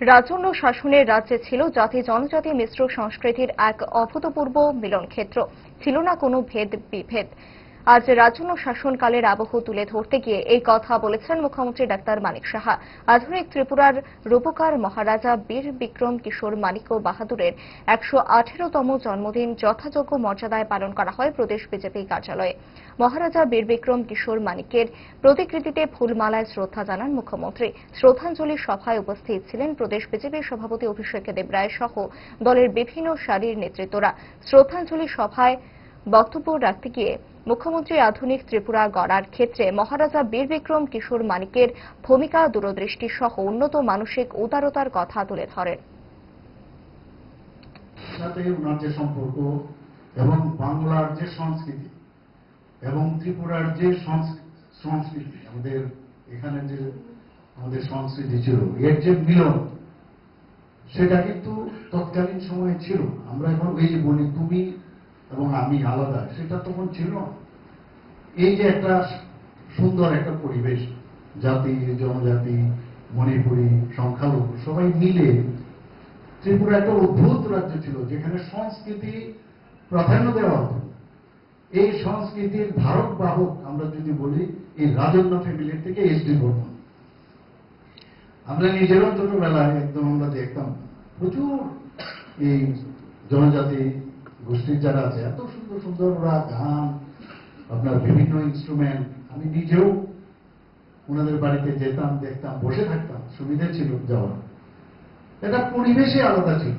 রাজন্য শাসনের রাজ্যে ছিল জাতি জনজাতি মিশ্র সংস্কৃতির এক অভূতপূর্ব মিলনক্ষেত্র, ছিল না কোনো ভেদ বিভেদ। আজ রাজন্য শাসনকালের আবহ তুলে ধরতে গিয়ে এই কথা বলেছেন মুখ্যমন্ত্রী ডাক্তার মানিক সাহা। আধুনিক ত্রিপুরার রূপকার মহারাজা বীর বিক্রম কিশোর মানিক্য বাহাদুরের 118তম জন্মদিন যথাযোগ্য মর্যাদায় পালন করা হয় প্রদেশ বিজেপি কার্যালয়ে। মহারাজা বীর বিক্রম কিশোর মানিক্যের প্রতিকৃতিতে ফুলমালায় শ্রদ্ধা জানান মুখ্যমন্ত্রী। শ্রদ্ধাঞ্জলি সভায় উপস্থিত ছিলেন প্রদেশ বিজেপির সভাপতি অভিষেক দেবরায় সহ দলের বিভিন্ন সারির নেতৃত্বরা। শ্রদ্ধাঞ্জলি সভায় বক্তব্য রাখতে গিয়ে মুখ্যমন্ত্রী আধুনিক ত্রিপুরা গড়ার ক্ষেত্রে মহারাজা বীর বিক্রম কিশোর মানিক্যের ভূমিকা, দূরদৃষ্টি সহ উন্নত মানসিক উদারতার কথা তুলে ধরেন। সাথে ওনার যে সম্পর্ক এবং বাংলার যে সংস্কৃতি এবং ত্রিপুরার যে সংস্কৃতি, আমাদের এখানে যে আমাদের সংস্কৃতি ছিল, এর যে মিলন, সেটা কিন্তু তৎকালীন সময়ে ছিল। আমরা এখন এই যে বলি তুমি এবং আমি আলাদা, সেটা তখন ছিল না। এই যে একটা সুন্দর একটা পরিবেশ, জাতি জনজাতি মণিপুরী সংখ্যালঘু সবাই মিলে ত্রিপুরা একটা অদ্ভুত রাজ্য ছিল, যেখানে সংস্কৃতি প্রাধান্য দেওয়া হতো। এই সংস্কৃতির ধারক বাহক আমরা যদি বলি এই রাজন্য ফ্যামিলির থেকে এসডি বর্মন। আমরা নিজেরাও ছোটবেলায় একদম আমরা দেখতাম প্রচুর এই জনজাতি গোষ্ঠীর যারা আছে, এত সুন্দর সুন্দর ওরা গান, আপনার বিভিন্ন ইনস্ট্রুমেন্ট। আমি নিজেও ওনাদের বাড়িতে যেতাম, দেখতাম, বসে থাকতাম, সুবিধা ছিল যাওয়ার। এটা পরিবেশে আলাদা ছিল।